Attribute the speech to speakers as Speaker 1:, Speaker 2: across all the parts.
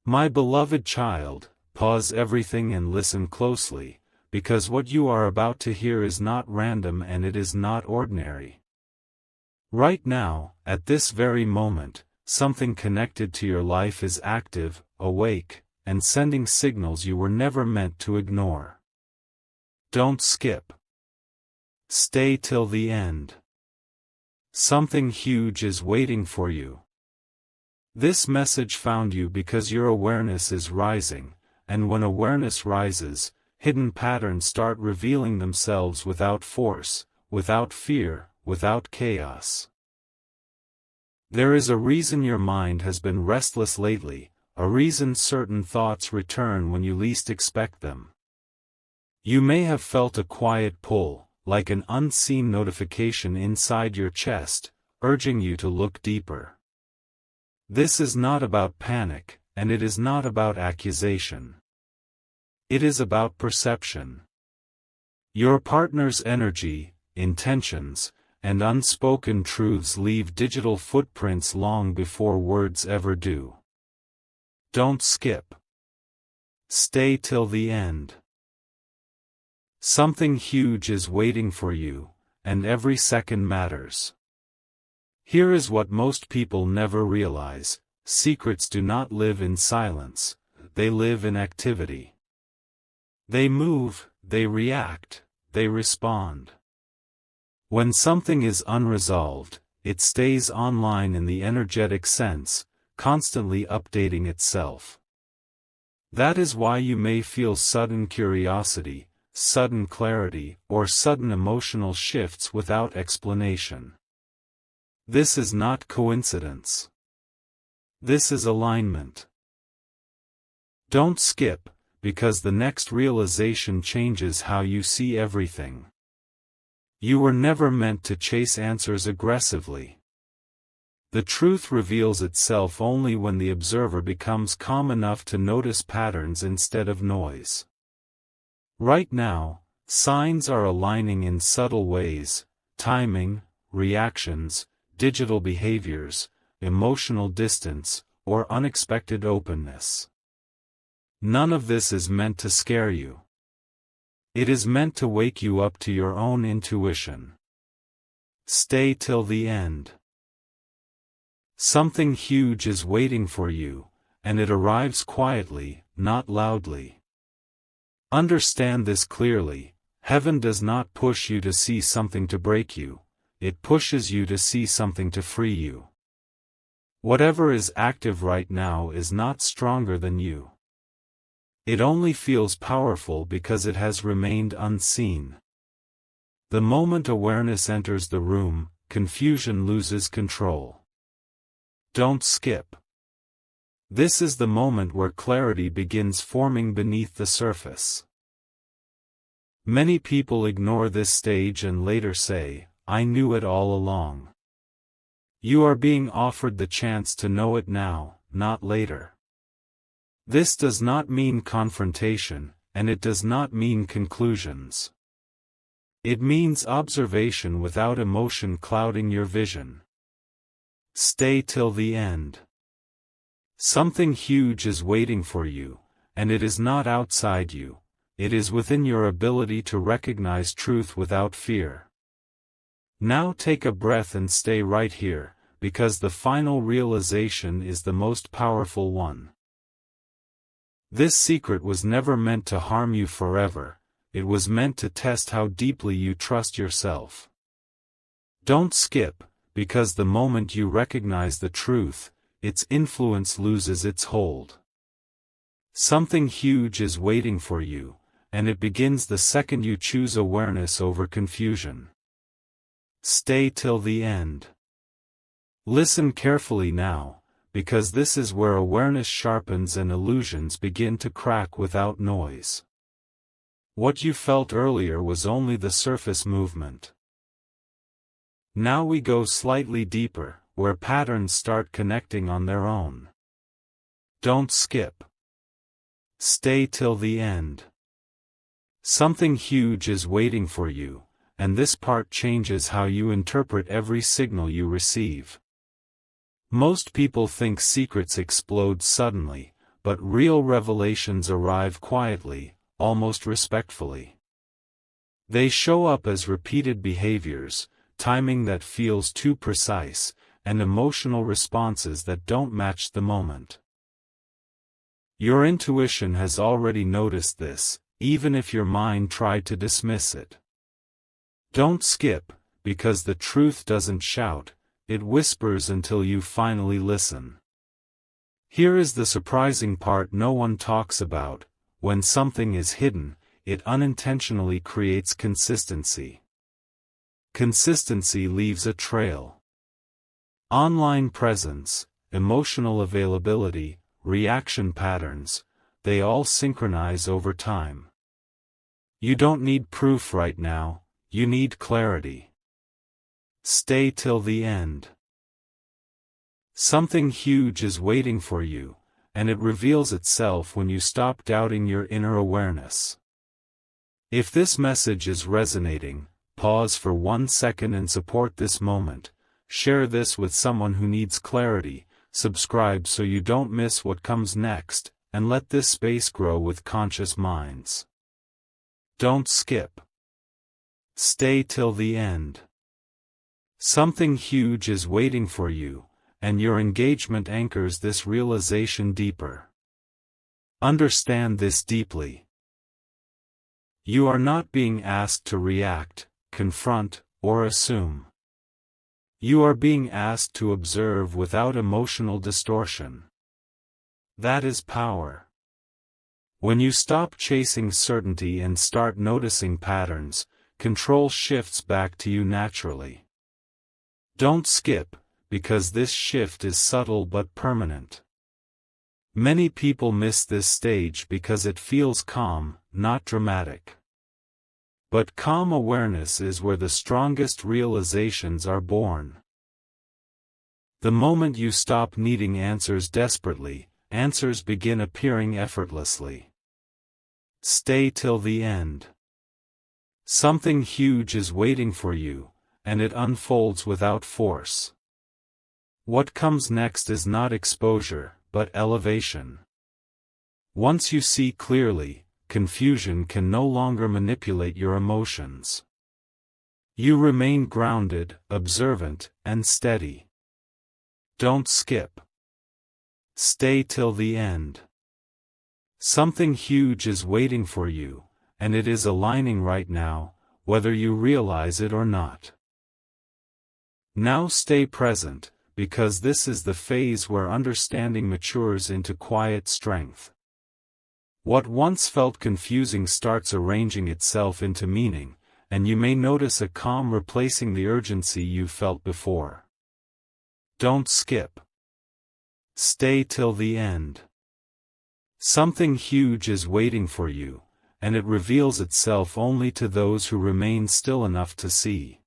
Speaker 1: My beloved child, pause everything and listen closely, because what you are about to hear is not random and it is not ordinary. Right now, at this very moment, something connected to your life is active, awake, and sending signals you were never meant to ignore. Don't skip. Stay till the end. Something huge is waiting for you. This message found you because your awareness is rising, and when awareness rises, hidden patterns start revealing themselves without force, without fear, without chaos. There is a reason your mind has been restless lately, a reason certain thoughts return when you least expect them. You may have felt a quiet pull, like an unseen notification inside your chest, urging you to look deeper. This is not about panic, and it is not about accusation. It is about perception. Your partner's energy, intentions, and unspoken truths leave digital footprints long before words ever do. Don't skip. Stay till the end. Something huge is waiting for you, and every second matters. Here is what most people never realize: secrets do not live in silence, they live in activity. They move, they react, they respond. When something is unresolved, it stays online in the energetic sense, constantly updating itself. That is why you may feel sudden curiosity, sudden clarity, or sudden emotional shifts without explanation. This is not coincidence. This is alignment. Don't skip, because the next realization changes how you see everything. You were never meant to chase answers aggressively. The truth reveals itself only when the observer becomes calm enough to notice patterns instead of noise. Right now, signs are aligning in subtle ways: timing, reactions, digital behaviors, emotional distance, or unexpected openness. None of this is meant to scare you. It is meant to wake you up to your own intuition. Stay till the end. Something huge is waiting for you, and it arrives quietly, not loudly. Understand this clearly: heaven does not push you to see something to break you. It pushes you to see something to free you. Whatever is active right now is not stronger than you. It only feels powerful because it has remained unseen. The moment awareness enters the room, confusion loses control. Don't skip. This is the moment where clarity begins forming beneath the surface. Many people ignore this stage and later say, "I knew it all along." You are being offered the chance to know it now, not later. This does not mean confrontation, and it does not mean conclusions. It means observation without emotion clouding your vision. Stay till the end. Something huge is waiting for you, and it is not outside you, it is within your ability to recognize truth without fear. Now take a breath and stay right here, because the final realization is the most powerful one. This secret was never meant to harm you forever, it was meant to test how deeply you trust yourself. Don't skip, because the moment you recognize the truth, its influence loses its hold. Something huge is waiting for you, and it begins the second you choose awareness over confusion. Stay till the end. Listen carefully now, because this is where awareness sharpens and illusions begin to crack without noise. What you felt earlier was only the surface movement. Now we go slightly deeper, where patterns start connecting on their own. Don't skip. Stay till the end. Something huge is waiting for you, and this part changes how you interpret every signal you receive. Most people think secrets explode suddenly, but real revelations arrive quietly, almost respectfully. They show up as repeated behaviors, timing that feels too precise, and emotional responses that don't match the moment. Your intuition has already noticed this, even if your mind tried to dismiss it. Don't skip, because the truth doesn't shout, it whispers until you finally listen. Here is the surprising part no one talks about: when something is hidden, it unintentionally creates consistency. Consistency leaves a trail. Online presence, emotional availability, reaction patterns, they all synchronize over time. You don't need proof right now, you need clarity. Stay till the end. Something huge is waiting for you, and it reveals itself when you stop doubting your inner awareness. If this message is resonating, pause for 1 second and support this moment. Share this with someone who needs clarity, subscribe so you don't miss what comes next, and let this space grow with conscious minds. Don't skip. Stay till the end. Something huge is waiting for you, and your engagement anchors this realization deeper. Understand this deeply. You are not being asked to react, confront, or assume. You are being asked to observe without emotional distortion. That is power. When you stop chasing certainty and start noticing patterns, control shifts back to you naturally. Don't skip, because this shift is subtle but permanent. Many people miss this stage because it feels calm, not dramatic. But calm awareness is where the strongest realizations are born. The moment you stop needing answers desperately, answers begin appearing effortlessly. Stay till the end. Something huge is waiting for you, and it unfolds without force. What comes next is not exposure, but elevation. Once you see clearly, confusion can no longer manipulate your emotions. You remain grounded, observant, and steady. Don't skip. Stay till the end. Something huge is waiting for you, and it is aligning right now, whether you realize it or not. Now stay present, because this is the phase where understanding matures into quiet strength. What once felt confusing starts arranging itself into meaning, and you may notice a calm replacing the urgency you felt before. Don't skip. Stay till the end. Something huge is waiting for you, and it reveals itself only to those who remain still enough to see.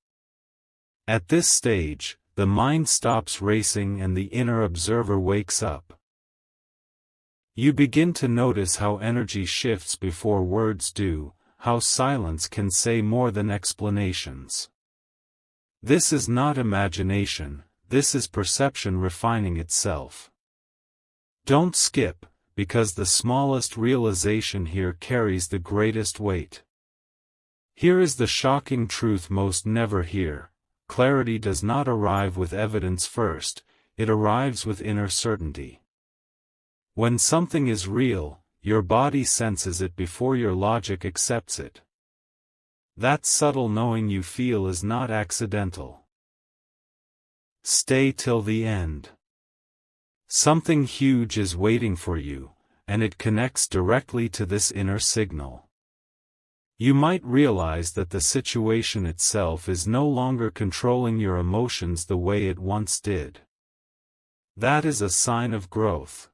Speaker 1: At this stage, the mind stops racing and the inner observer wakes up. You begin to notice how energy shifts before words do, how silence can say more than explanations. This is not imagination, this is perception refining itself. Don't skip, because the smallest realization here carries the greatest weight. Here is the shocking truth most never hear: clarity does not arrive with evidence first, it arrives with inner certainty. When something is real, your body senses it before your logic accepts it. That subtle knowing you feel is not accidental. Stay till the end. Something huge is waiting for you, and it connects directly to this inner signal. You might realize that the situation itself is no longer controlling your emotions the way it once did. That is a sign of growth.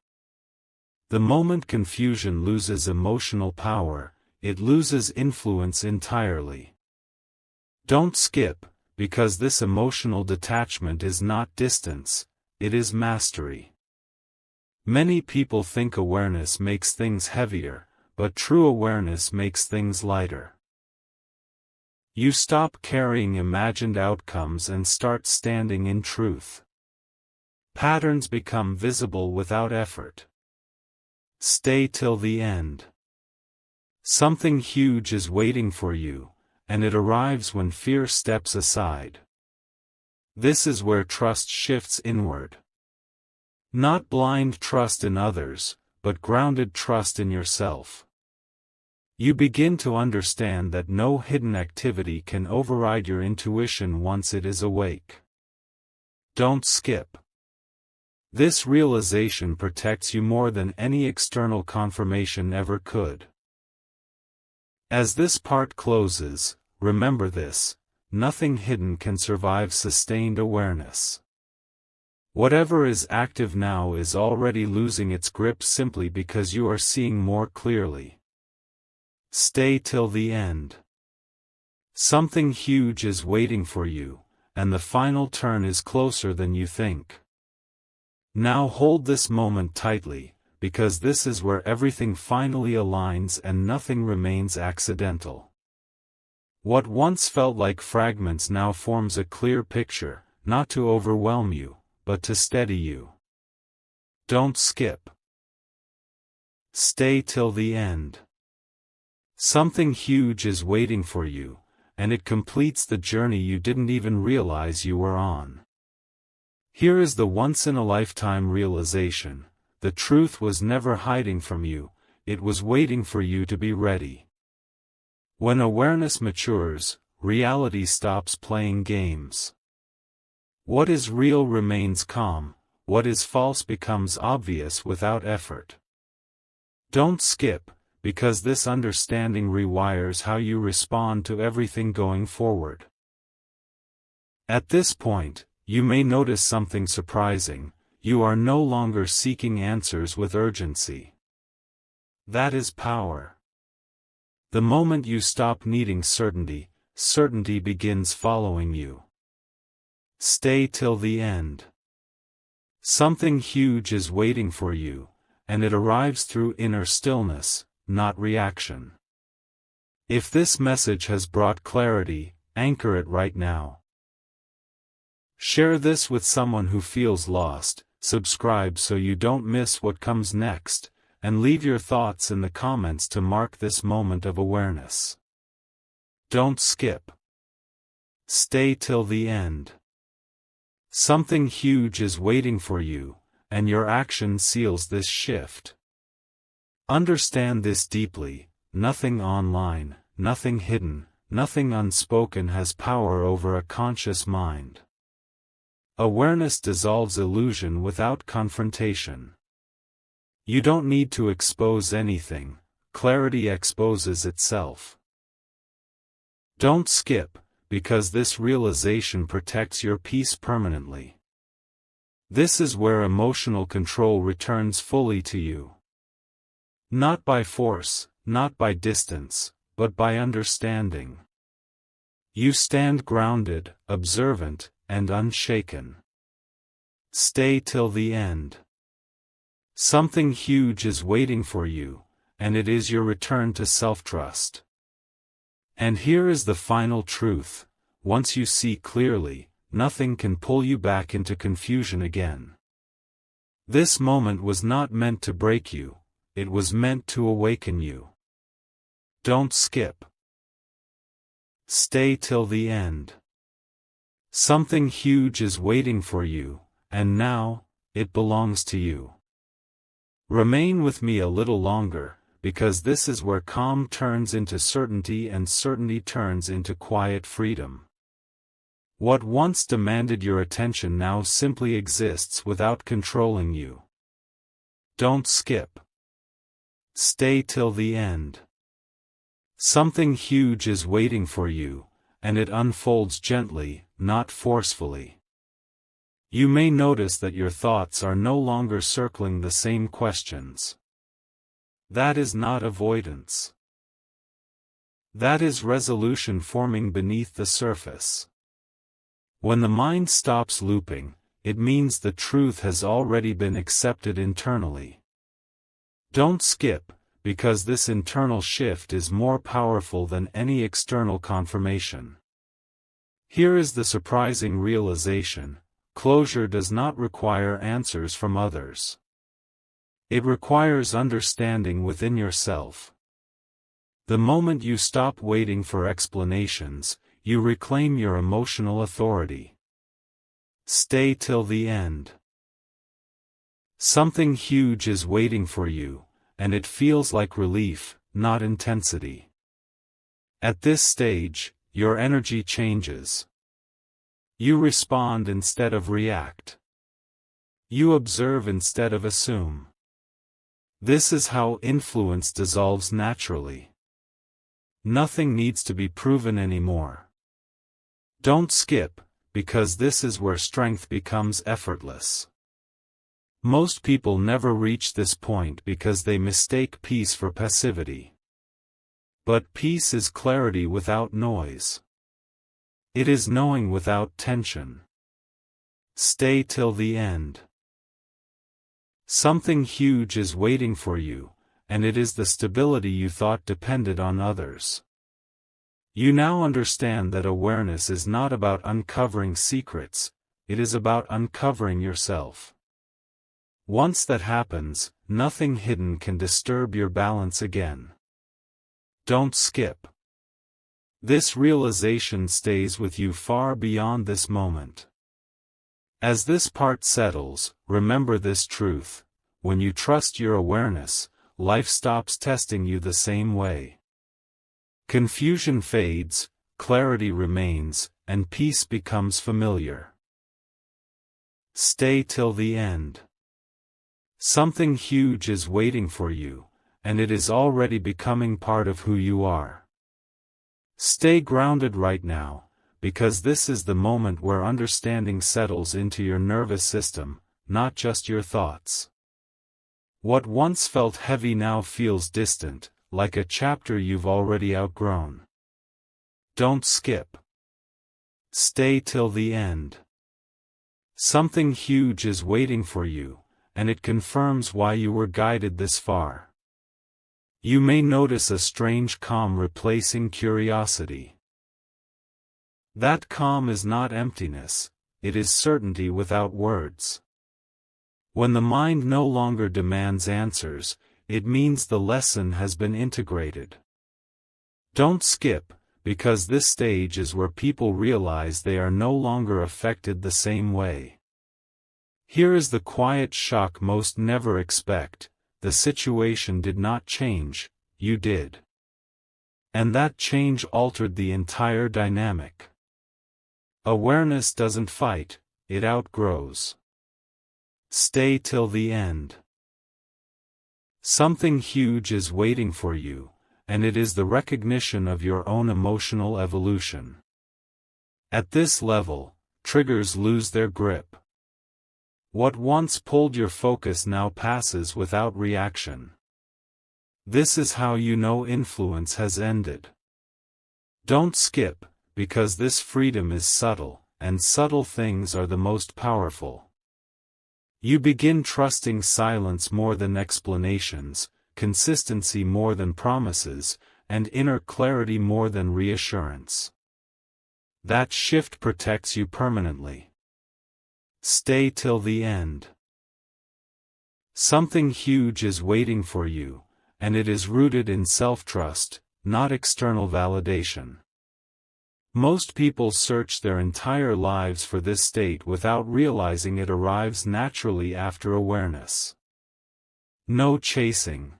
Speaker 1: The moment confusion loses emotional power, it loses influence entirely. Don't skip, because this emotional detachment is not distance, it is mastery. Many people think awareness makes things heavier, but true awareness makes things lighter. You stop carrying imagined outcomes and start standing in truth. Patterns become visible without effort. Stay till the end. Something huge is waiting for you, and it arrives when fear steps aside. This is where trust shifts inward. Not blind trust in others, but grounded trust in yourself. You begin to understand that no hidden activity can override your intuition once it is awake. Don't skip. This realization protects you more than any external confirmation ever could. As this part closes, remember this: nothing hidden can survive sustained awareness. Whatever is active now is already losing its grip simply because you are seeing more clearly. Stay till the end. Something huge is waiting for you, and the final turn is closer than you think. Now hold this moment tightly, because this is where everything finally aligns and nothing remains accidental. What once felt like fragments now forms a clear picture, not to overwhelm you, but to steady you. Don't skip. Stay till the end. Something huge is waiting for you, and it completes the journey you didn't even realize you were on. Here is the once-in-a-lifetime realization: the truth was never hiding from you, it was waiting for you to be ready. When awareness matures, reality stops playing games. What is real remains calm, what is false becomes obvious without effort. Don't skip, because this understanding rewires how you respond to everything going forward. At this point, you may notice something surprising: you are no longer seeking answers with urgency. That is power. The moment you stop needing certainty, certainty begins following you. Stay till the end. Something huge is waiting for you, and it arrives through inner stillness, not reaction. If this message has brought clarity, anchor it right now. Share this with someone who feels lost, subscribe so you don't miss what comes next, and leave your thoughts in the comments to mark this moment of awareness. Don't skip. Stay till the end. Something huge is waiting for you, and your action seals this shift. Understand this deeply: nothing online, nothing hidden, nothing unspoken has power over a conscious mind. Awareness dissolves illusion without confrontation. You don't need to expose anything, clarity exposes itself. Don't skip, because this realization protects your peace permanently. This is where emotional control returns fully to you. Not by force, not by distance, but by understanding. You stand grounded, observant, and unshaken. Stay till the end. Something huge is waiting for you, and it is your return to self-trust. And here is the final truth: once you see clearly, nothing can pull you back into confusion again. This moment was not meant to break you, it was meant to awaken you. Don't skip. Stay till the end. Something huge is waiting for you, and now, it belongs to you. Remain with me a little longer, because this is where calm turns into certainty and certainty turns into quiet freedom. What once demanded your attention now simply exists without controlling you. Don't skip. Stay till the end. Something huge is waiting for you, and it unfolds gently, not forcefully. You may notice that your thoughts are no longer circling the same questions. That is not avoidance. That is resolution forming beneath the surface. When the mind stops looping, it means the truth has already been accepted internally. Don't skip, because this internal shift is more powerful than any external confirmation. Here is the surprising realization: closure does not require answers from others. It requires understanding within yourself. The moment you stop waiting for explanations, you reclaim your emotional authority. Stay till the end. Something huge is waiting for you, and it feels like relief, not intensity. At this stage, your energy changes. You respond instead of react. You observe instead of assume. This is how influence dissolves naturally. Nothing needs to be proven anymore. Don't skip, because this is where strength becomes effortless. Most people never reach this point because they mistake peace for passivity. But peace is clarity without noise. It is knowing without tension. Stay till the end. Something huge is waiting for you, and it is the stability you thought depended on others. You now understand that awareness is not about uncovering secrets, it is about uncovering yourself. Once that happens, nothing hidden can disturb your balance again. Don't skip. This realization stays with you far beyond this moment. As this part settles, remember this truth: when you trust your awareness, life stops testing you the same way. Confusion fades, clarity remains, and peace becomes familiar. Stay till the end. Something huge is waiting for you, and it is already becoming part of who you are. Stay grounded right now, because this is the moment where understanding settles into your nervous system, not just your thoughts. What once felt heavy now feels distant, like a chapter you've already outgrown. Don't skip. Stay till the end. Something huge is waiting for you, and it confirms why you were guided this far. You may notice a strange calm replacing curiosity. That calm is not emptiness, it is certainty without words. When the mind no longer demands answers, it means the lesson has been integrated. Don't skip, because this stage is where people realize they are no longer affected the same way. Here is the quiet shock most never expect: the situation did not change, you did. And that change altered the entire dynamic. Awareness doesn't fight, it outgrows. Stay till the end. Something huge is waiting for you, and it is the recognition of your own emotional evolution. At this level, triggers lose their grip. What once pulled your focus now passes without reaction. This is how you know influence has ended. Don't skip, because this freedom is subtle, and subtle things are the most powerful. You begin trusting silence more than explanations, consistency more than promises, and inner clarity more than reassurance. That shift protects you permanently. Stay till the end. Something huge is waiting for you, and it is rooted in self-trust, not external validation. Most people search their entire lives for this state without realizing it arrives naturally after awareness. No chasing.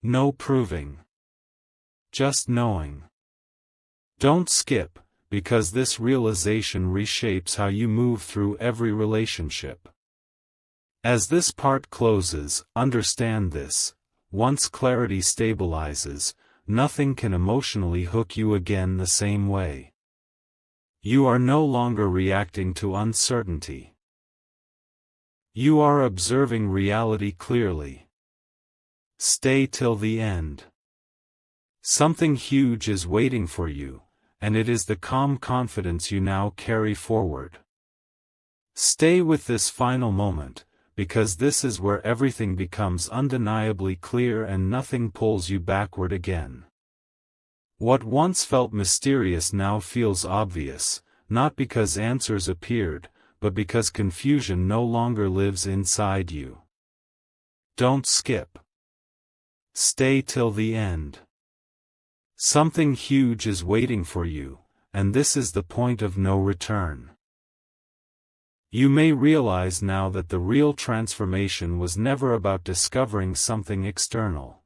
Speaker 1: No proving. Just knowing. Don't skip, because this realization reshapes how you move through every relationship. As this part closes, understand this: once clarity stabilizes, nothing can emotionally hook you again the same way. You are no longer reacting to uncertainty. You are observing reality clearly. Stay till the end. Something huge is waiting for you, and it is the calm confidence you now carry forward. Stay with this final moment, because this is where everything becomes undeniably clear and nothing pulls you backward again. What once felt mysterious now feels obvious, not because answers appeared, but because confusion no longer lives inside you. Don't skip. Stay till the end. Something huge is waiting for you, and this is the point of no return. You may realize now that the real transformation was never about discovering something external.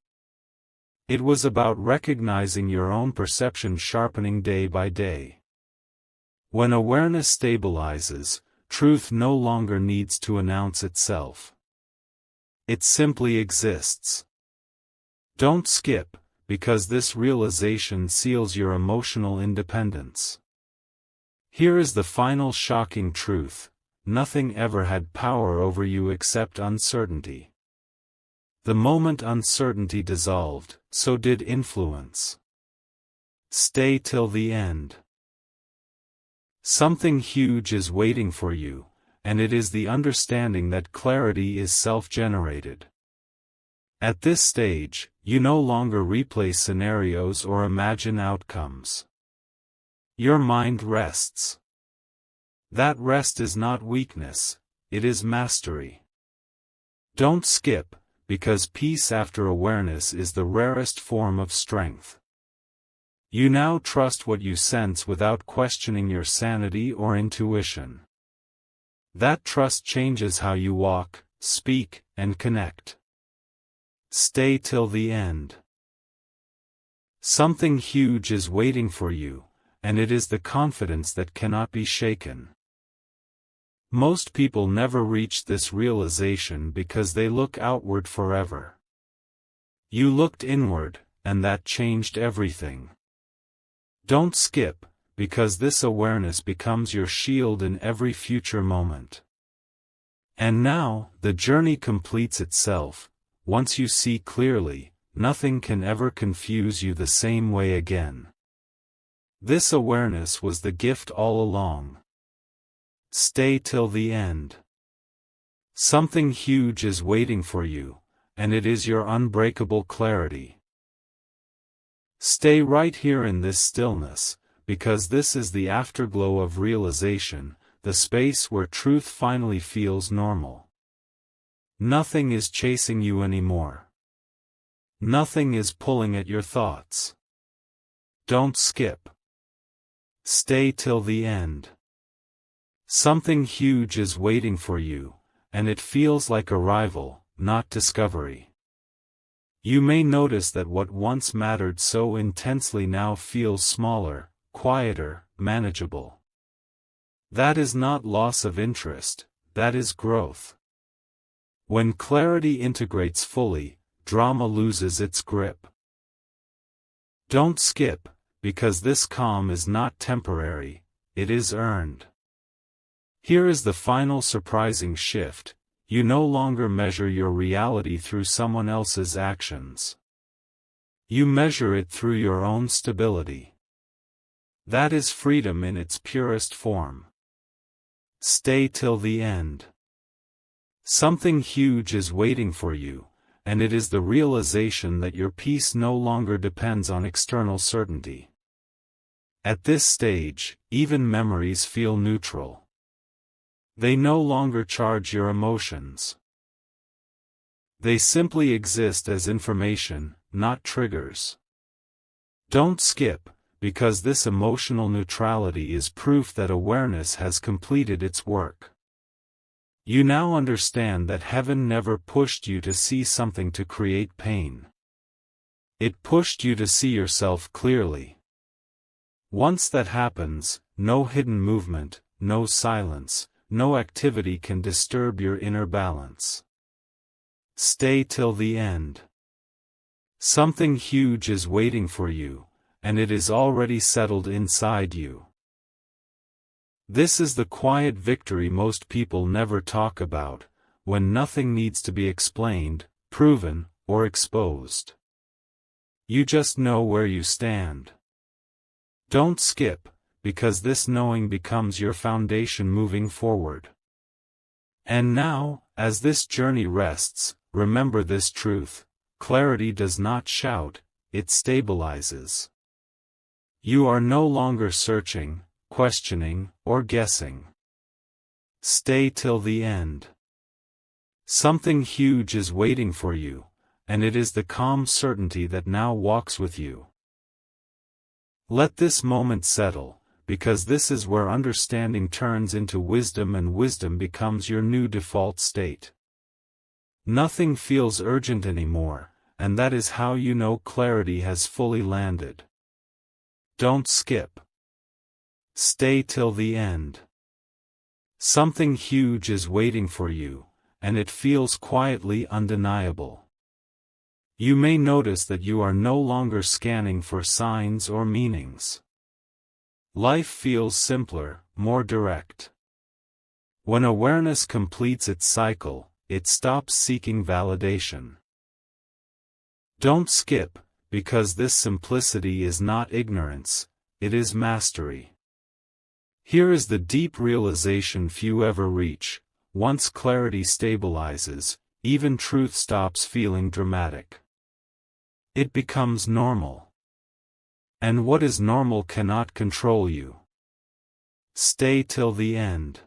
Speaker 1: It was about recognizing your own perception sharpening day by day. When awareness stabilizes, truth no longer needs to announce itself. It simply exists. Don't skip, because this realization seals your emotional independence. Here is the final shocking truth: nothing ever had power over you except uncertainty. The moment uncertainty dissolved, so did influence. Stay till the end. Something huge is waiting for you, and it is the understanding that clarity is self-generated. At this stage, you no longer replay scenarios or imagine outcomes. Your mind rests. That rest is not weakness, it is mastery. Don't skip, because peace after awareness is the rarest form of strength. You now trust what you sense without questioning your sanity or intuition. That trust changes how you walk, speak, and connect. Stay till the end. Something huge is waiting for you, and it is the confidence that cannot be shaken. Most people never reach this realization because they look outward forever. You looked inward, and that changed everything. Don't skip, because this awareness becomes your shield in every future moment. And now, the journey completes itself. Once you see clearly, nothing can ever confuse you the same way again. This awareness was the gift all along. Stay till the end. Something huge is waiting for you, and it is your unbreakable clarity. Stay right here in this stillness, because this is the afterglow of realization, the space where truth finally feels normal. Nothing is chasing you anymore. Nothing is pulling at your thoughts. Don't skip. Stay till the end. Something huge is waiting for you, and it feels like arrival, not discovery. You may notice that what once mattered so intensely now feels smaller, quieter, manageable. That is not loss of interest, that is growth. When clarity integrates fully, drama loses its grip. Don't skip, because this calm is not temporary, it is earned. Here is the final surprising shift: you no longer measure your reality through someone else's actions. You measure it through your own stability. That is freedom in its purest form. Stay till the end. Something huge is waiting for you, and it is the realization that your peace no longer depends on external certainty. At this stage, even memories feel neutral. They no longer charge your emotions. They simply exist as information, not triggers. Don't skip, because this emotional neutrality is proof that awareness has completed its work. You now understand that heaven never pushed you to see something to create pain. It pushed you to see yourself clearly. Once that happens, no hidden movement, no silence, no activity can disturb your inner balance. Stay till the end. Something huge is waiting for you, and it is already settled inside you. This is the quiet victory most people never talk about, when nothing needs to be explained, proven, or exposed. You just know where you stand. Don't skip, because this knowing becomes your foundation moving forward. And now, as this journey rests, remember this truth: clarity does not shout, it stabilizes. You are no longer searching, questioning, or guessing. Stay till the end. Something huge is waiting for you, and it is the calm certainty that now walks with you. Let this moment settle, because this is where understanding turns into wisdom and wisdom becomes your new default state. Nothing feels urgent anymore, and that is how you know clarity has fully landed. Don't skip. Stay till the end. Something huge is waiting for you, and it feels quietly undeniable. You may notice that you are no longer scanning for signs or meanings. Life feels simpler, more direct. When awareness completes its cycle, it stops seeking validation. Don't skip, because this simplicity is not ignorance, it is mastery. Here is the deep realization few ever reach: once clarity stabilizes, even truth stops feeling dramatic. It becomes normal. And what is normal cannot control you. Stay till the end.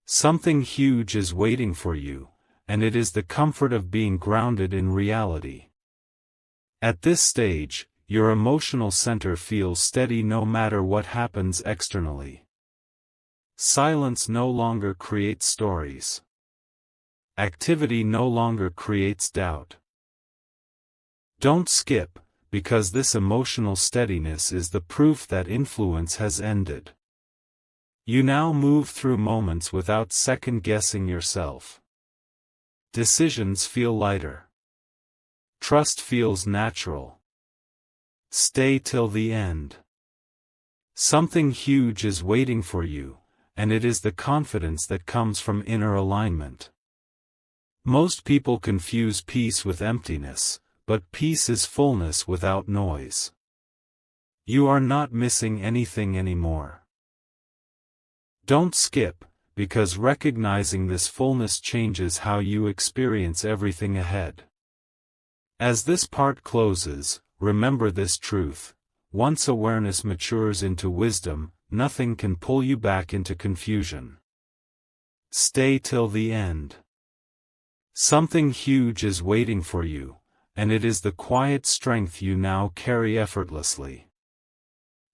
Speaker 1: Something huge is waiting for you, and it is the comfort of being grounded in reality. At this stage, your emotional center feels steady no matter what happens externally. Silence no longer creates stories. Activity no longer creates doubt. Don't skip, because this emotional steadiness is the proof that influence has ended. You now move through moments without second-guessing yourself. Decisions feel lighter. Trust feels natural. Stay till the end. Something huge is waiting for you, and it is the confidence that comes from inner alignment. Most people confuse peace with emptiness, but peace is fullness without noise. You are not missing anything anymore. Don't skip, because recognizing this fullness changes how you experience everything ahead. As this part closes, remember this truth: once awareness matures into wisdom, nothing can pull you back into confusion. Stay till the end. Something huge is waiting for you, and it is the quiet strength you now carry effortlessly.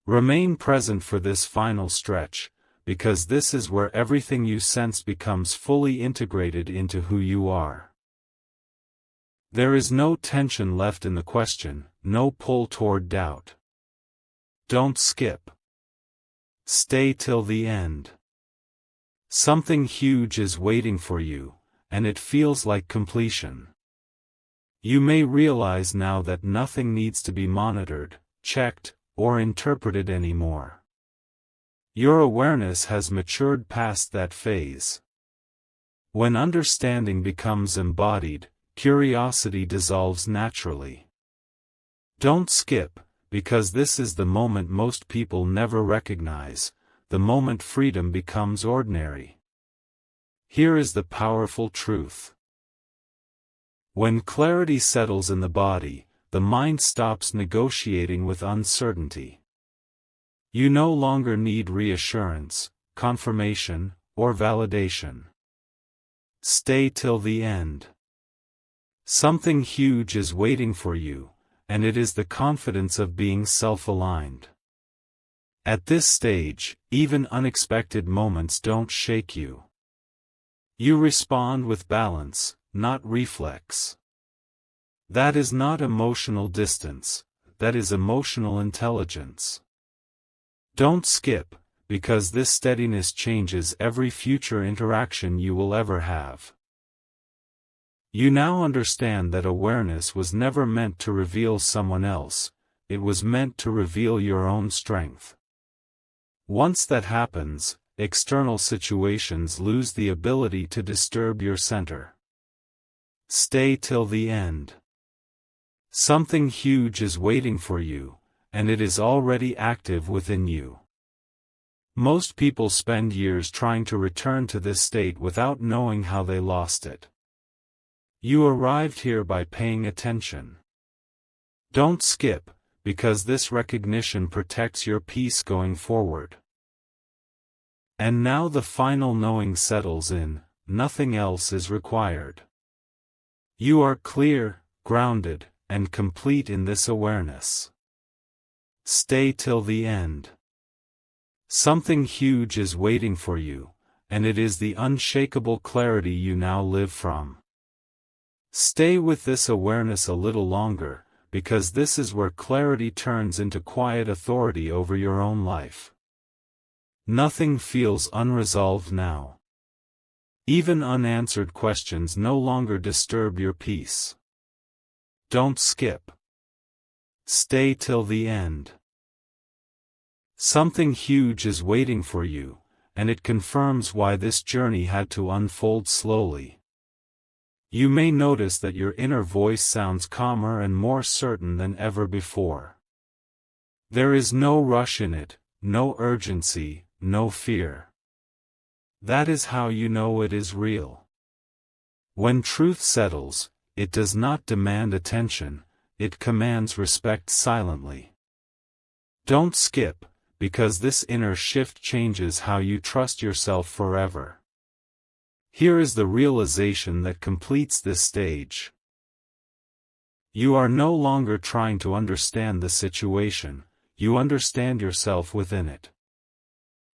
Speaker 1: Remain present for this final stretch, because this is where everything you sense becomes fully integrated into who you are. There is no tension left in the question, no pull toward doubt. Don't skip. Stay till the end. Something huge is waiting for you, and it feels like completion. You may realize now that nothing needs to be monitored, checked, or interpreted anymore. Your awareness has matured past that phase. When understanding becomes embodied, curiosity dissolves naturally. Don't skip, because this is the moment most people never recognize, the moment freedom becomes ordinary. Here is the powerful truth. When clarity settles in the body, the mind stops negotiating with uncertainty. You no longer need reassurance, confirmation, or validation. Stay till the end. Something huge is waiting for you, and it is the confidence of being self-aligned. At this stage, even unexpected moments don't shake you. You respond with balance, not reflex. That is not emotional distance, that is emotional intelligence. Don't skip, because this steadiness changes every future interaction you will ever have. You now understand that awareness was never meant to reveal someone else, it was meant to reveal your own strength. Once that happens, external situations lose the ability to disturb your center. Stay till the end. Something huge is waiting for you, and it is already active within you. Most people spend years trying to return to this state without knowing how they lost it. You arrived here by paying attention. Don't skip, because this recognition protects your peace going forward. And now the final knowing settles in: nothing else is required. You are clear, grounded, and complete in this awareness. Stay till the end. Something huge is waiting for you, and it is the unshakable clarity you now live from. Stay with this awareness a little longer, because this is where clarity turns into quiet authority over your own life. Nothing feels unresolved now. Even unanswered questions no longer disturb your peace. Don't skip. Stay till the end. Something huge is waiting for you, and it confirms why this journey had to unfold slowly. You may notice that your inner voice sounds calmer and more certain than ever before. There is no rush in it, no urgency, no fear. That is how you know it is real. When truth settles, it does not demand attention, it commands respect silently. Don't skip, because this inner shift changes how you trust yourself forever. Here is the realization that completes this stage. You are no longer trying to understand the situation, you understand yourself within it.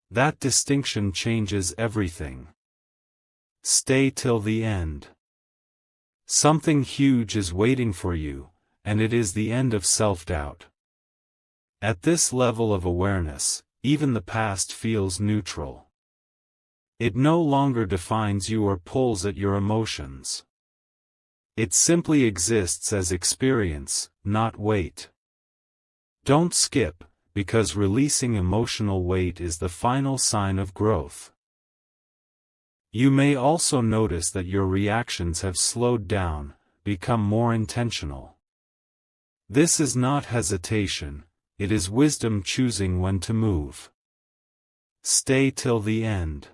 Speaker 1: That distinction changes everything. Stay till the end. Something huge is waiting for you, and it is the end of self-doubt. At this level of awareness, even the past feels neutral. It no longer defines you or pulls at your emotions. It simply exists as experience, not weight. Don't skip, because releasing emotional weight is the final sign of growth. You may also notice that your reactions have slowed down, become more intentional. This is not hesitation, it is wisdom choosing when to move. Stay till the end.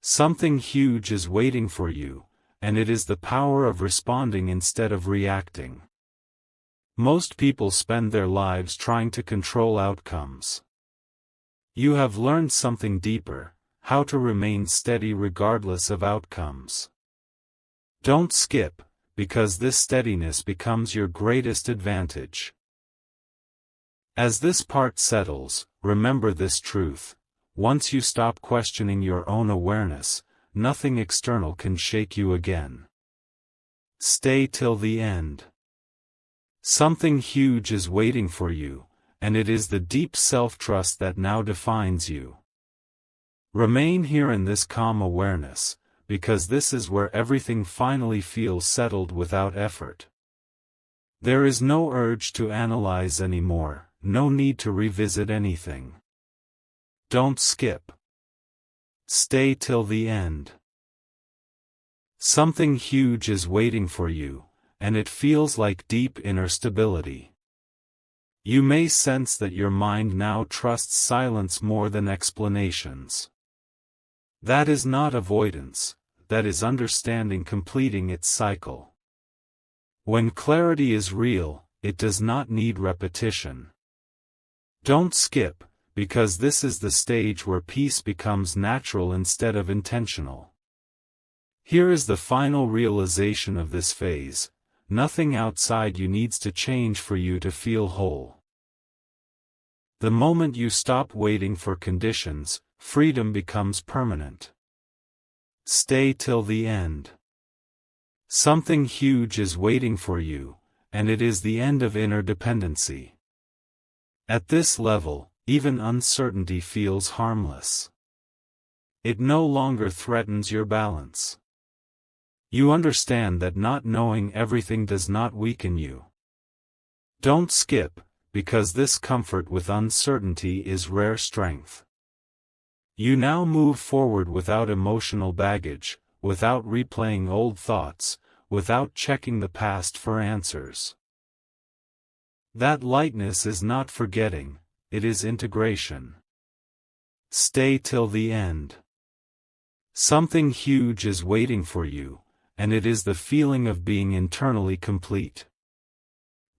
Speaker 1: Something huge is waiting for you, and it is the power of responding instead of reacting. Most people spend their lives trying to control outcomes. You have learned something deeper, how to remain steady regardless of outcomes. Don't skip, because this steadiness becomes your greatest advantage. As this part settles, remember this truth. Once you stop questioning your own awareness, nothing external can shake you again. Stay till the end. Something huge is waiting for you, and it is the deep self-trust that now defines you. Remain here in this calm awareness, because this is where everything finally feels settled without effort. There is no urge to analyze anymore, no need to revisit anything. Don't skip. Stay till the end. Something huge is waiting for you, and it feels like deep inner stability. You may sense that your mind now trusts silence more than explanations. That is not avoidance, that is understanding completing its cycle. When clarity is real, it does not need repetition. Don't skip, because this is the stage where peace becomes natural instead of intentional. Here is the final realization of this phase: nothing outside you needs to change for you to feel whole. The moment you stop waiting for conditions, freedom becomes permanent. Stay till the end. Something huge is waiting for you, and it is the end of inner dependency. At this level, even uncertainty feels harmless. It no longer threatens your balance. You understand that not knowing everything does not weaken you. Don't skip, because this comfort with uncertainty is rare strength. You now move forward without emotional baggage, without replaying old thoughts, without checking the past for answers. That lightness is not forgetting, it is integration. Stay till the end. Something huge is waiting for you, and it is the feeling of being internally complete.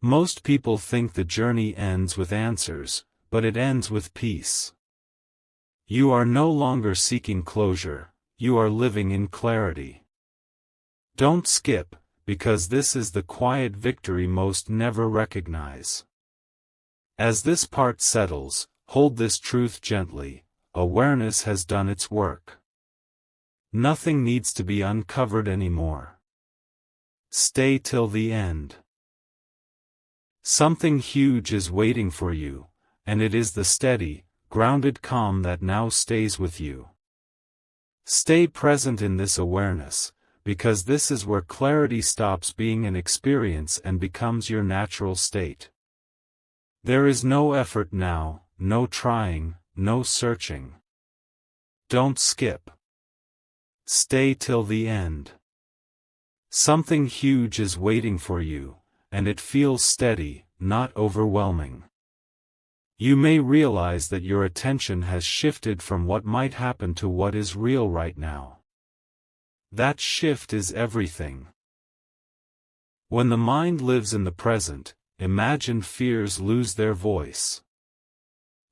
Speaker 1: Most people think the journey ends with answers, but it ends with peace. You are no longer seeking closure, you are living in clarity. Don't skip, because this is the quiet victory most never recognize. As this part settles, hold this truth gently: awareness has done its work. Nothing needs to be uncovered anymore. Stay till the end. Something huge is waiting for you, and it is the steady, grounded calm that now stays with you. Stay present in this awareness, because this is where clarity stops being an experience and becomes your natural state. There is no effort now, no trying, no searching. Don't skip. Stay till the end. Something huge is waiting for you, and it feels steady, not overwhelming. You may realize that your attention has shifted from what might happen to what is real right now. That shift is everything. When the mind lives in the present, imagined fears lose their voice.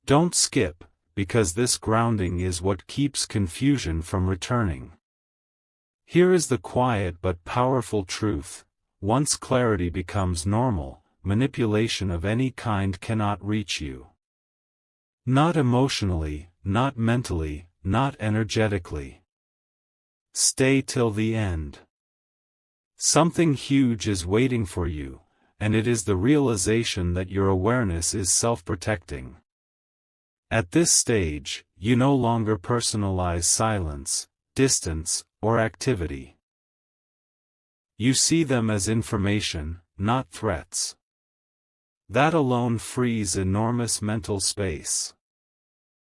Speaker 1: Don't skip, because this grounding is what keeps confusion from returning. Here is the quiet but powerful truth: once clarity becomes normal, manipulation of any kind cannot reach you. Not emotionally, not mentally, not energetically. Stay till the end. Something huge is waiting for you, and it is the realization that your awareness is self-protecting. At this stage, you no longer personalize silence, distance, or activity. You see them as information, not threats. That alone frees enormous mental space.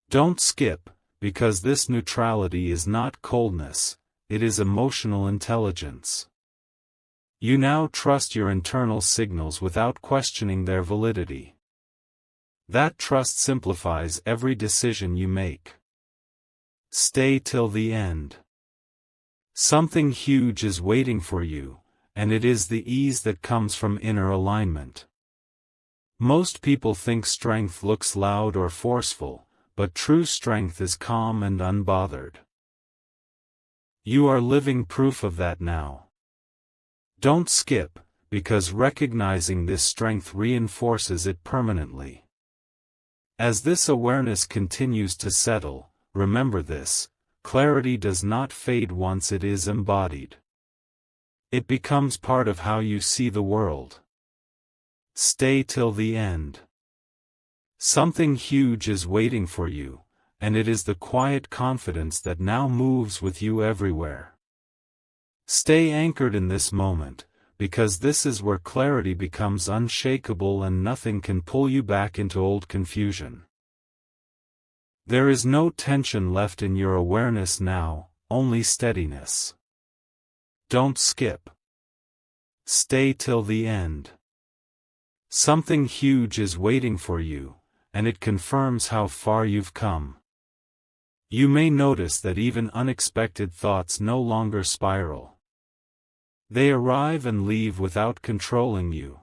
Speaker 1: Don't skip, because this neutrality is not coldness, it is emotional intelligence. You now trust your internal signals without questioning their validity. That trust simplifies every decision you make. Stay till the end. Something huge is waiting for you, and it is the ease that comes from inner alignment. Most people think strength looks loud or forceful, but true strength is calm and unbothered. You are living proof of that now. Don't skip, because recognizing this strength reinforces it permanently. As this awareness continues to settle, remember this: clarity does not fade once it is embodied. It becomes part of how you see the world. Stay till the end. Something huge is waiting for you, and it is the quiet confidence that now moves with you everywhere. Stay anchored in this moment, because this is where clarity becomes unshakable and nothing can pull you back into old confusion. There is no tension left in your awareness now, only steadiness. Don't skip. Stay till the end. Something huge is waiting for you, and it confirms how far you've come. You may notice that even unexpected thoughts no longer spiral. They arrive and leave without controlling you.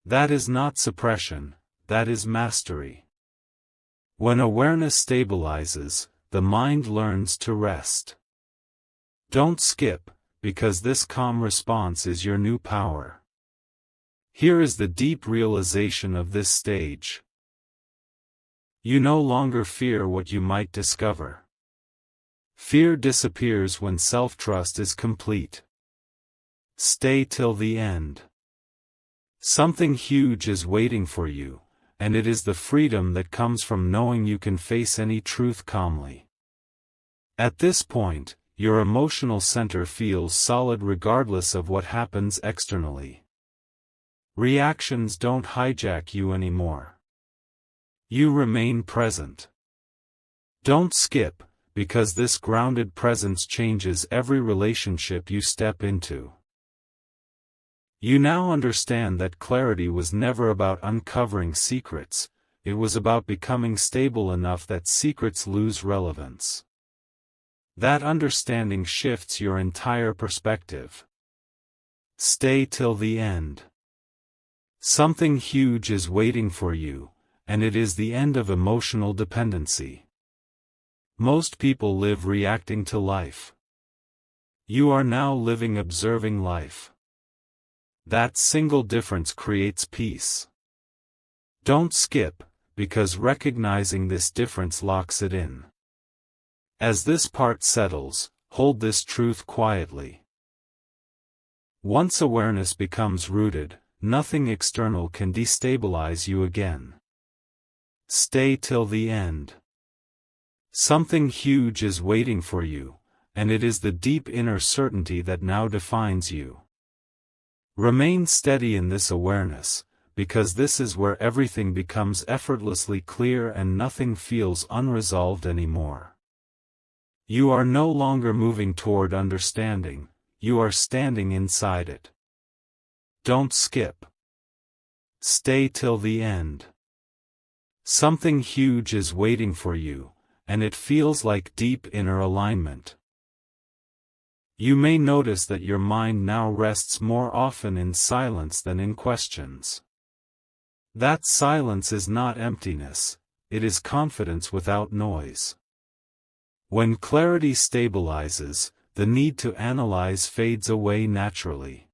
Speaker 1: That is not suppression, that is mastery. When awareness stabilizes, the mind learns to rest. Don't skip, because this calm response is your new power. Here is the deep realization of this stage. You no longer fear what you might discover. Fear disappears when self-trust is complete. Stay till the end. Something huge is waiting for you, and it is the freedom that comes from knowing you can face any truth calmly. At this point, your emotional center feels solid regardless of what happens externally. Reactions don't hijack you anymore. You remain present. Don't skip, because this grounded presence changes every relationship you step into. You now understand that clarity was never about uncovering secrets, it was about becoming stable enough that secrets lose relevance. That understanding shifts your entire perspective. Stay till the end. Something huge is waiting for you, and it is the end of emotional dependency. Most people live reacting to life. You are now living observing life. That single difference creates peace. Don't skip, because recognizing this difference locks it in. As this part settles, hold this truth quietly. Once awareness becomes rooted, nothing external can destabilize you again. Stay till the end. Something huge is waiting for you, and it is the deep inner certainty that now defines you. Remain steady in this awareness, because this is where everything becomes effortlessly clear and nothing feels unresolved anymore. You are no longer moving toward understanding, you are standing inside it. Don't skip. Stay till the end. Something huge is waiting for you, and it feels like deep inner alignment. You may notice that your mind now rests more often in silence than in questions. That silence is not emptiness, it is confidence without noise. When clarity stabilizes, the need to analyze fades away naturally.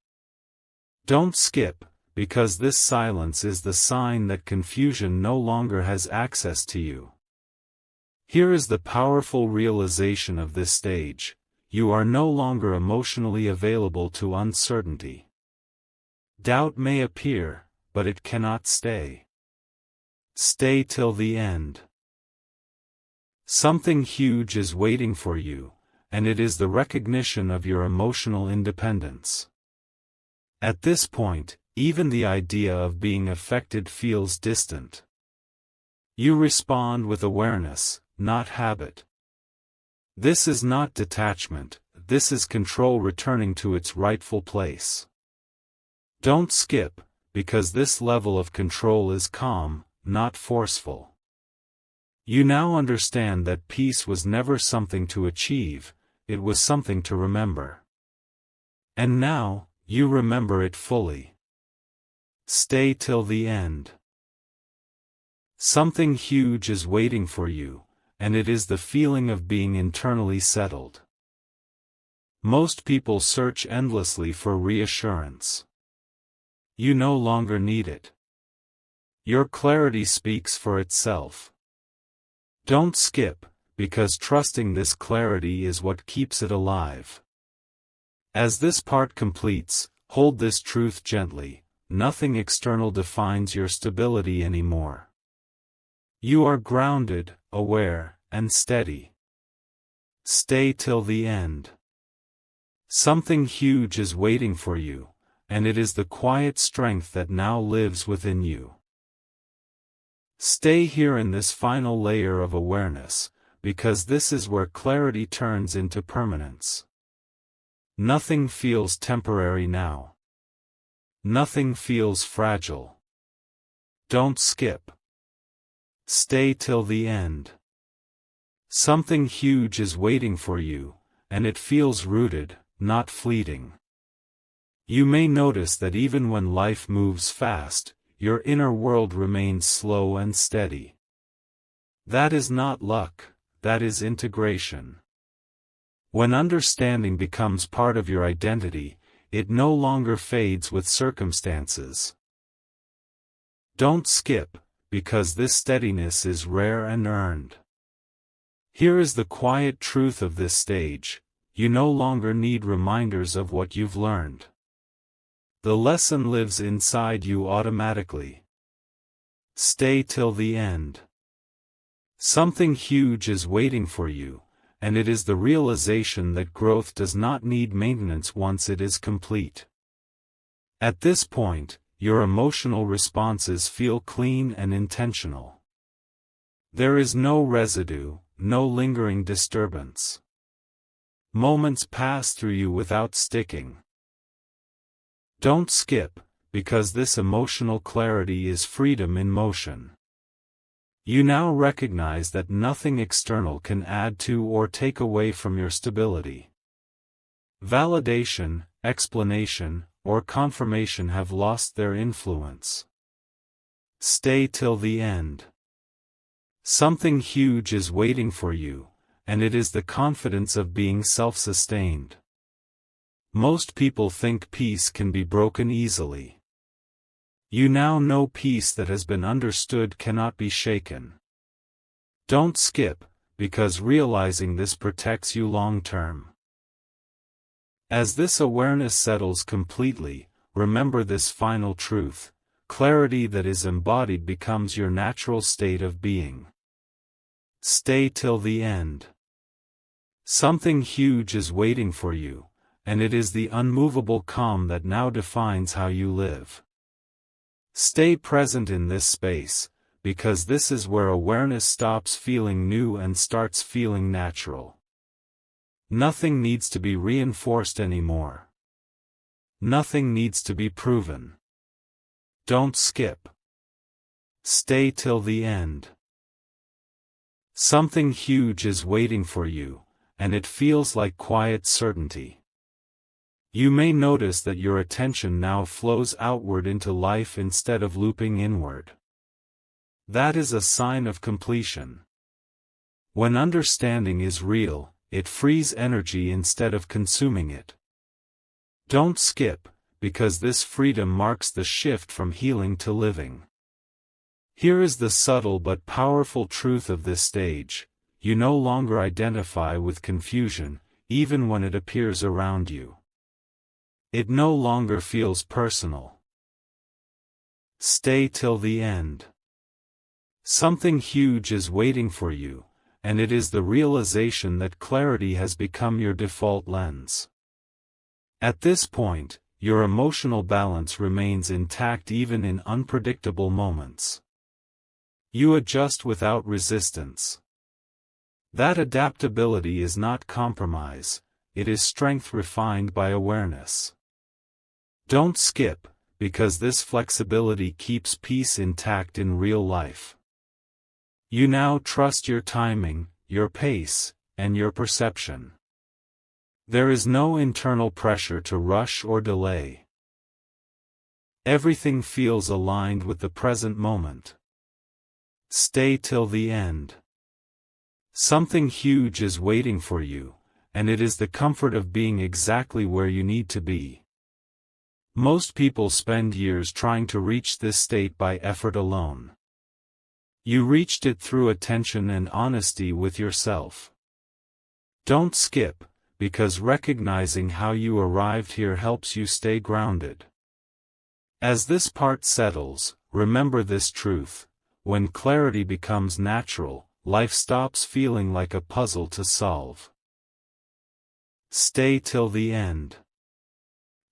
Speaker 1: Don't skip, because this silence is the sign that confusion no longer has access to you. Here is the powerful realization of this stage: you are no longer emotionally available to uncertainty. Doubt may appear, but it cannot stay. Stay till the end. Something huge is waiting for you, and it is the recognition of your emotional independence. At this point, even the idea of being affected feels distant. You respond with awareness, not habit. This is not detachment, this is control returning to its rightful place. Don't skip, because this level of control is calm, not forceful. You now understand that peace was never something to achieve, it was something to remember. And now, you remember it fully. Stay till the end. Something huge is waiting for you, and it is the feeling of being internally settled. Most people search endlessly for reassurance. You no longer need it. Your clarity speaks for itself. Don't skip, because trusting this clarity is what keeps it alive. As this part completes, hold this truth gently: nothing external defines your stability anymore. You are grounded, aware, and steady. Stay till the end. Something huge is waiting for you, and it is the quiet strength that now lives within you. Stay here in this final layer of awareness, because this is where clarity turns into permanence. Nothing feels temporary now. Nothing feels fragile. Don't skip. Stay till the end. Something huge is waiting for you, and it feels rooted, not fleeting. You may notice that even when life moves fast, your inner world remains slow and steady. That is not luck, that is integration. When understanding becomes part of your identity, it no longer fades with circumstances. Don't skip, because this steadiness is rare and earned. Here is the quiet truth of this stage: you no longer need reminders of what you've learned. The lesson lives inside you automatically. Stay till the end. Something huge is waiting for you, and it is the realization that growth does not need maintenance once it is complete. At this point, your emotional responses feel clean and intentional. There is no residue, no lingering disturbance. Moments pass through you without sticking. Don't skip, because this emotional clarity is freedom in motion. You now recognize that nothing external can add to or take away from your stability. Validation, explanation, or confirmation have lost their influence. Stay till the end. Something huge is waiting for you, and it is the confidence of being self-sustained. Most people think peace can be broken easily. You now know peace that has been understood cannot be shaken. Don't skip, because realizing this protects you long-term. As this awareness settles completely, remember this final truth: clarity that is embodied becomes your natural state of being. Stay till the end. Something huge is waiting for you, and it is the unmovable calm that now defines how you live. Stay present in this space, because this is where awareness stops feeling new and starts feeling natural. Nothing needs to be reinforced anymore. Nothing needs to be proven. Don't skip. Stay till the end. Something huge is waiting for you, and it feels like quiet certainty. You may notice that your attention now flows outward into life instead of looping inward. That is a sign of completion. When understanding is real, it frees energy instead of consuming it. Don't skip, because this freedom marks the shift from healing to living. Here is the subtle but powerful truth of this stage: you no longer identify with confusion, even when it appears around you. It no longer feels personal. Stay till the end. Something huge is waiting for you, and it is the realization that clarity has become your default lens. At this point, your emotional balance remains intact even in unpredictable moments. You adjust without resistance. That adaptability is not compromise, it is strength refined by awareness. Don't skip, because this flexibility keeps peace intact in real life. You now trust your timing, your pace, and your perception. There is no internal pressure to rush or delay. Everything feels aligned with the present moment. Stay till the end. Something huge is waiting for you, and it is the comfort of being exactly where you need to be. Most people spend years trying to reach this state by effort alone. You reached it through attention and honesty with yourself. Don't skip, because recognizing how you arrived here helps you stay grounded. As this part settles, remember this truth: when clarity becomes natural, life stops feeling like a puzzle to solve. Stay till the end.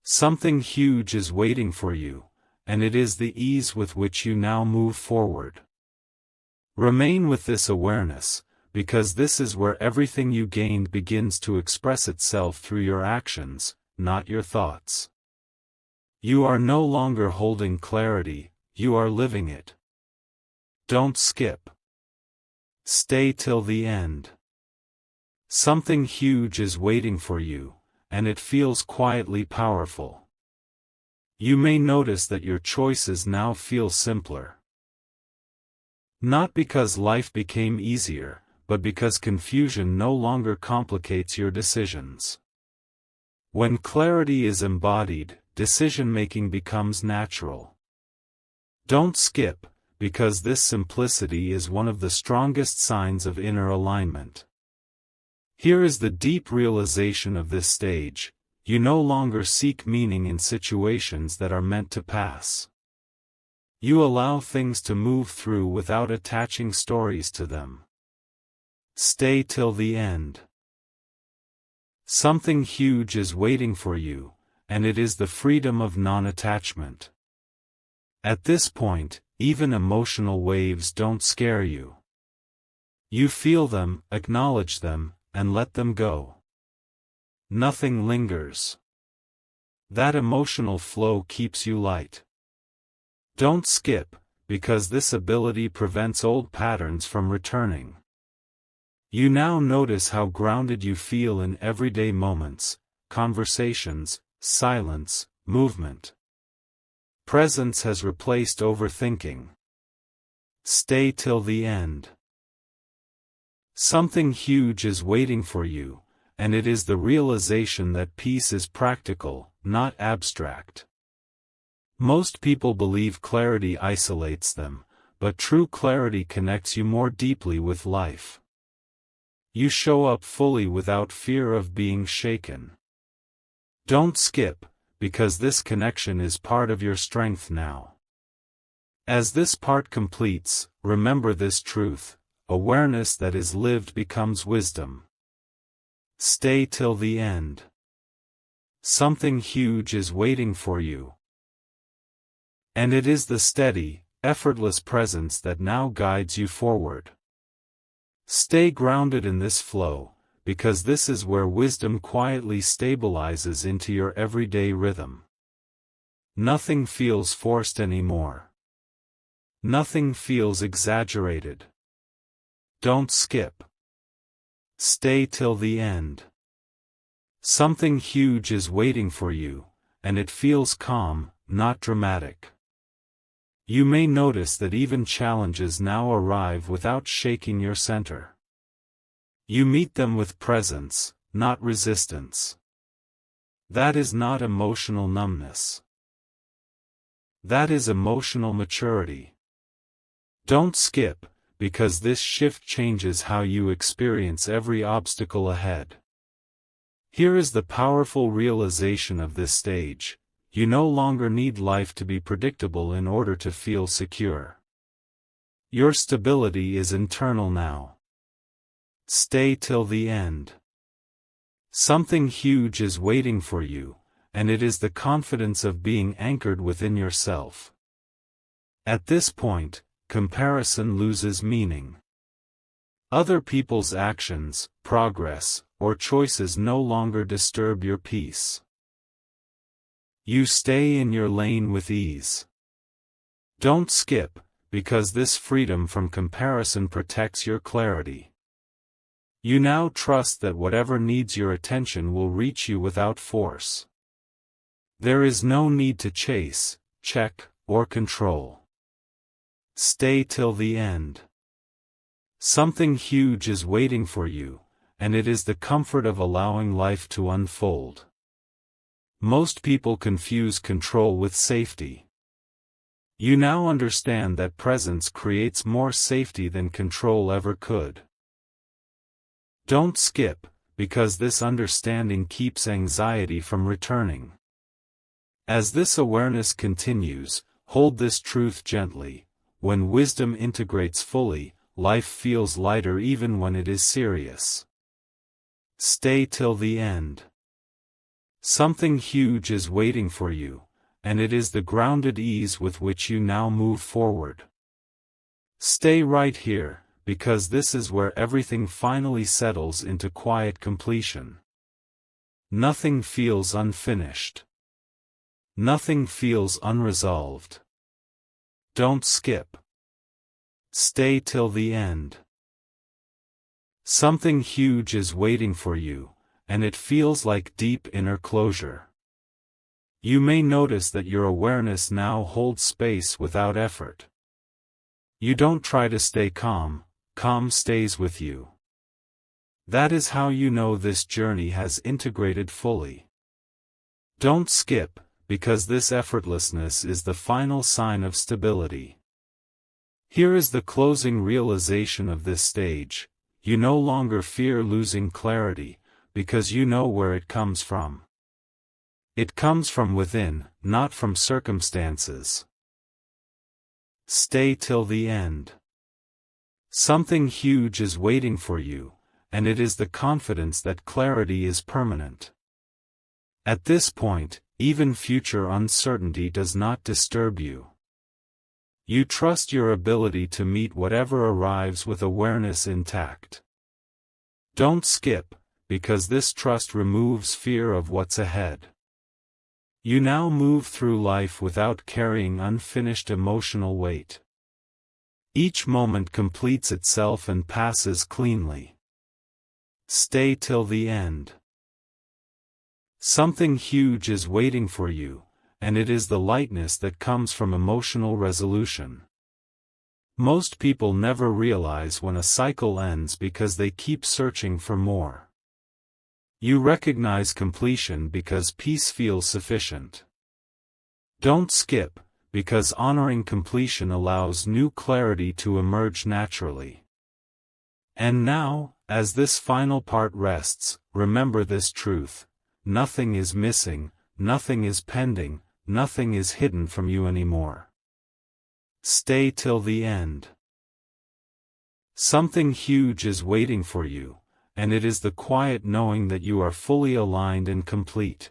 Speaker 1: Something huge is waiting for you, and it is the ease with which you now move forward. Remain with this awareness, because this is where everything you gained begins to express itself through your actions, not your thoughts. You are no longer holding clarity, you are living it. Don't skip. Stay till the end. Something huge is waiting for you, and it feels quietly powerful. You may notice that your choices now feel simpler. Not because life became easier, but because confusion no longer complicates your decisions. When clarity is embodied, decision-making becomes natural. Don't skip, because this simplicity is one of the strongest signs of inner alignment. Here is the deep realization of this stage: you no longer seek meaning in situations that are meant to pass. You allow things to move through without attaching stories to them. Stay till the end. Something huge is waiting for you, and it is the freedom of non-attachment. At this point, even emotional waves don't scare you. You feel them, acknowledge them, and let them go. Nothing lingers. That emotional flow keeps you light. Don't skip, because this ability prevents old patterns from returning. You now notice how grounded you feel in everyday moments, conversations, silence, movement. Presence has replaced overthinking. Stay till the end. Something huge is waiting for you, and it is the realization that peace is practical, not abstract. Most people believe clarity isolates them, but true clarity connects you more deeply with life. You show up fully without fear of being shaken. Don't skip, because this connection is part of your strength now. As this part completes, remember this truth: awareness that is lived becomes wisdom. Stay till the end. Something huge is waiting for you. And it is the steady, effortless presence that now guides you forward. Stay grounded in this flow, because this is where wisdom quietly stabilizes into your everyday rhythm. Nothing feels forced anymore. Nothing feels exaggerated. Don't skip. Stay till the end. Something huge is waiting for you, and it feels calm, not dramatic. You may notice that even challenges now arrive without shaking your center. You meet them with presence, not resistance. That is not emotional numbness. That is emotional maturity. Don't skip, because this shift changes how you experience every obstacle ahead. Here is the powerful realization of this stage: you no longer need life to be predictable in order to feel secure. Your stability is internal now. Stay till the end. Something huge is waiting for you, and it is the confidence of being anchored within yourself. At this point, comparison loses meaning. Other people's actions, progress, or choices no longer disturb your peace. You stay in your lane with ease. Don't skip, because this freedom from comparison protects your clarity. You now trust that whatever needs your attention will reach you without force. There is no need to chase, check, or control. Stay till the end. Something huge is waiting for you, and it is the comfort of allowing life to unfold. Most people confuse control with safety. You now understand that presence creates more safety than control ever could. Don't skip, because this understanding keeps anxiety from returning. As this awareness continues, hold this truth gently: when wisdom integrates fully, life feels lighter even when it is serious. Stay till the end. Something huge is waiting for you, and it is the grounded ease with which you now move forward. Stay right here, because this is where everything finally settles into quiet completion. Nothing feels unfinished. Nothing feels unresolved. Don't skip. Stay till the end. Something huge is waiting for you, and it feels like deep inner closure. You may notice that your awareness now holds space without effort. You don't try to stay calm, calm stays with you. That is how you know this journey has integrated fully. Don't skip, because this effortlessness is the final sign of stability. Here is the closing realization of this stage: you no longer fear losing clarity, because you know where it comes from. It comes from within, not from circumstances. Stay till the end. Something huge is waiting for you, and it is the confidence that clarity is permanent. At this point, even future uncertainty does not disturb you. You trust your ability to meet whatever arrives with awareness intact. Don't skip, because this trust removes fear of what's ahead. You now move through life without carrying unfinished emotional weight. Each moment completes itself and passes cleanly. Stay till the end. Something huge is waiting for you, and it is the lightness that comes from emotional resolution. Most people never realize when a cycle ends because they keep searching for more. You recognize completion because peace feels sufficient. Don't skip, because honoring completion allows new clarity to emerge naturally. And now, as this final part rests, remember this truth: nothing is missing, nothing is pending, nothing is hidden from you anymore. Stay till the end. Something huge is waiting for you, and it is the quiet knowing that you are fully aligned and complete.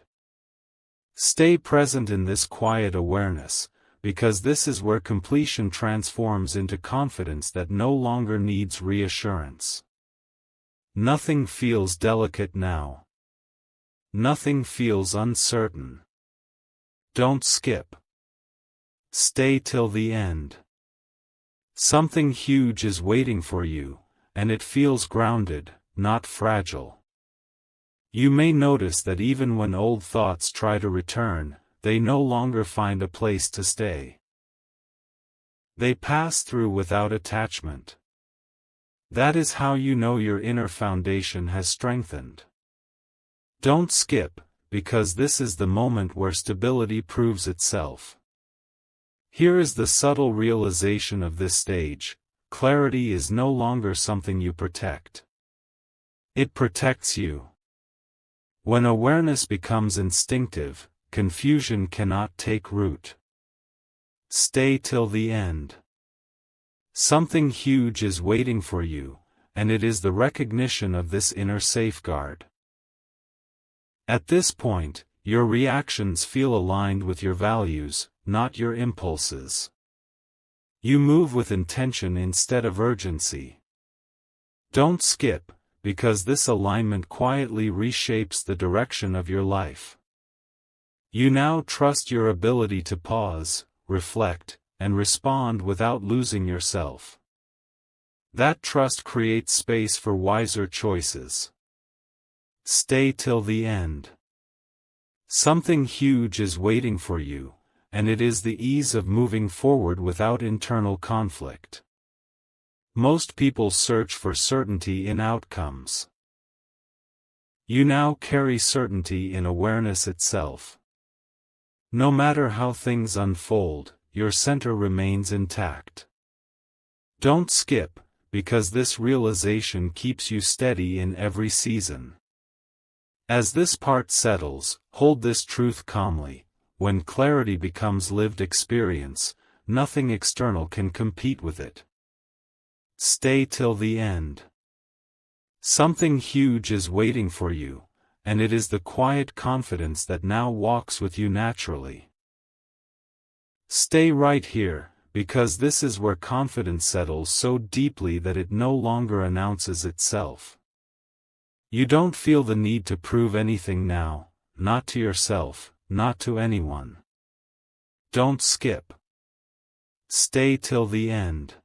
Speaker 1: Stay present in this quiet awareness, because this is where completion transforms into confidence that no longer needs reassurance. Nothing feels delicate now. Nothing feels uncertain. Don't skip. Stay till the end. Something huge is waiting for you, and it feels grounded, not fragile. You may notice that even when old thoughts try to return, they no longer find a place to stay. They pass through without attachment. That is how you know your inner foundation has strengthened. Don't skip, because this is the moment where stability proves itself. Here is the subtle realization of this stage: clarity is no longer something you protect. It protects you. When awareness becomes instinctive, confusion cannot take root. Stay till the end. Something huge is waiting for you, and it is the recognition of this inner safeguard. At this point, your reactions feel aligned with your values, not your impulses. You move with intention instead of urgency. Don't skip, because this alignment quietly reshapes the direction of your life. You now trust your ability to pause, reflect, and respond without losing yourself. That trust creates space for wiser choices. Stay till the end. Something huge is waiting for you, and it is the ease of moving forward without internal conflict. Most people search for certainty in outcomes. You now carry certainty in awareness itself. No matter how things unfold, your center remains intact. Don't skip, because this realization keeps you steady in every season. As this part settles, hold this truth calmly: when clarity becomes lived experience, nothing external can compete with it. Stay till the end. Something huge is waiting for you, and it is the quiet confidence that now walks with you naturally. Stay right here, because this is where confidence settles so deeply that it no longer announces itself. You don't feel the need to prove anything now, not to yourself, not to anyone. Don't skip. Stay till the end.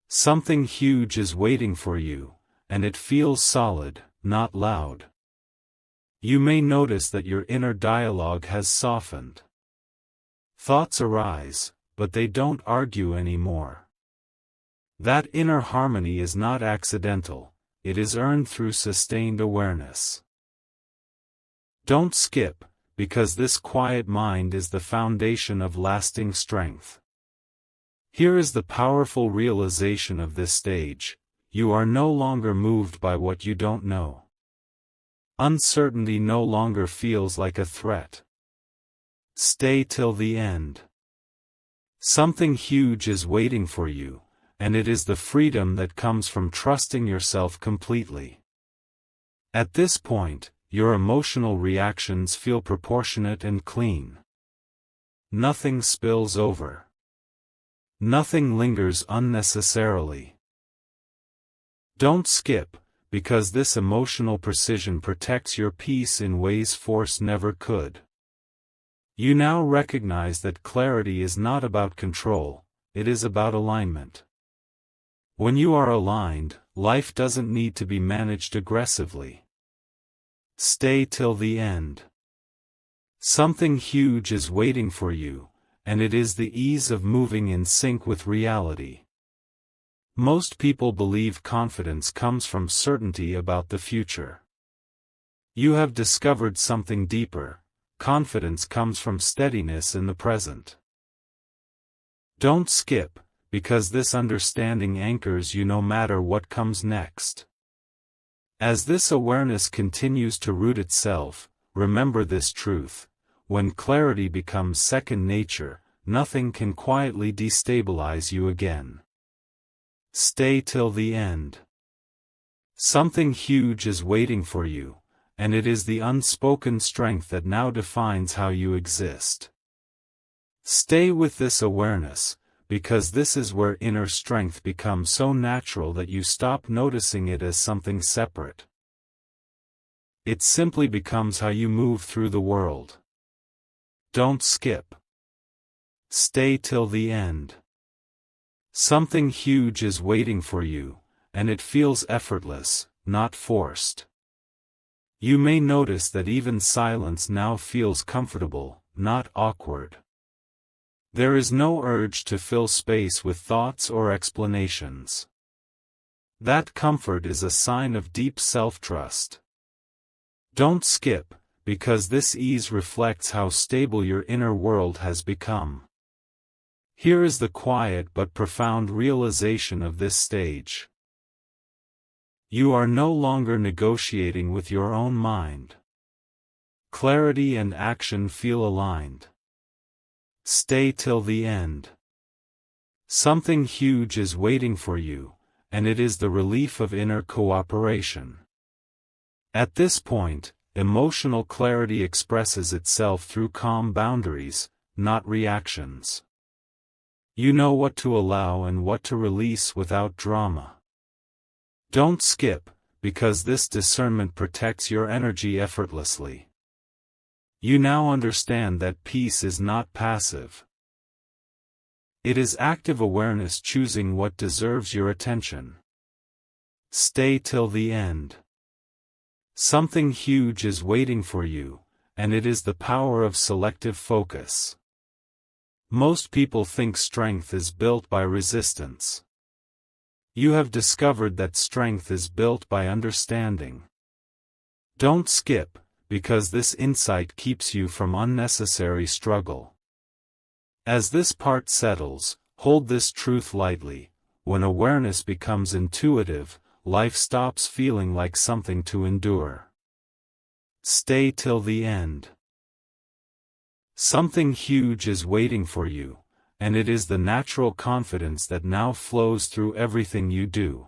Speaker 1: Something huge is waiting for you, and it feels solid, not loud. You may notice that your inner dialogue has softened. Thoughts arise, but they don't argue anymore. That inner harmony is not accidental, it is earned through sustained awareness. Don't skip, because this quiet mind is the foundation of lasting strength. Here is the powerful realization of this stage: you are no longer moved by what you don't know. Uncertainty no longer feels like a threat. Stay till the end. Something huge is waiting for you, and it is the freedom that comes from trusting yourself completely. At this point, your emotional reactions feel proportionate and clean. Nothing spills over. Nothing lingers unnecessarily. Don't skip, because this emotional precision protects your peace in ways force never could. You now recognize that clarity is not about control, it is about alignment. When you are aligned, life doesn't need to be managed aggressively. Stay till the end. Something huge is waiting for you, and it is the ease of moving in sync with reality. Most people believe confidence comes from certainty about the future. You have discovered something deeper. Confidence comes from steadiness in the present. Don't skip, because this understanding anchors you no matter what comes next. As this awareness continues to root itself, remember this truth: when clarity becomes second nature, nothing can quietly destabilize you again. Stay till the end. Something huge is waiting for you, and it is the unspoken strength that now defines how you exist. Stay with this awareness, because this is where inner strength becomes so natural that you stop noticing it as something separate. It simply becomes how you move through the world. Don't skip. Stay till the end. Something huge is waiting for you, and it feels effortless, not forced. You may notice that even silence now feels comfortable, not awkward. There is no urge to fill space with thoughts or explanations. That comfort is a sign of deep self-trust. Don't skip, because this ease reflects how stable your inner world has become. Here is the quiet but profound realization of this stage. You are no longer negotiating with your own mind. Clarity and action feel aligned. Stay till the end. Something huge is waiting for you, and it is the relief of inner cooperation. At this point, emotional clarity expresses itself through calm boundaries, not reactions. You know what to allow and what to release without drama. Don't skip, because this discernment protects your energy effortlessly. You now understand that peace is not passive. It is active awareness choosing what deserves your attention. Stay till the end. Something huge is waiting for you, and it is the power of selective focus. Most people think strength is built by resistance. You have discovered that strength is built by understanding. Don't skip, because this insight keeps you from unnecessary struggle. As this part settles, hold this truth lightly: when awareness becomes intuitive, life stops feeling like something to endure. Stay till the end. Something huge is waiting for you, and it is the natural confidence that now flows through everything you do.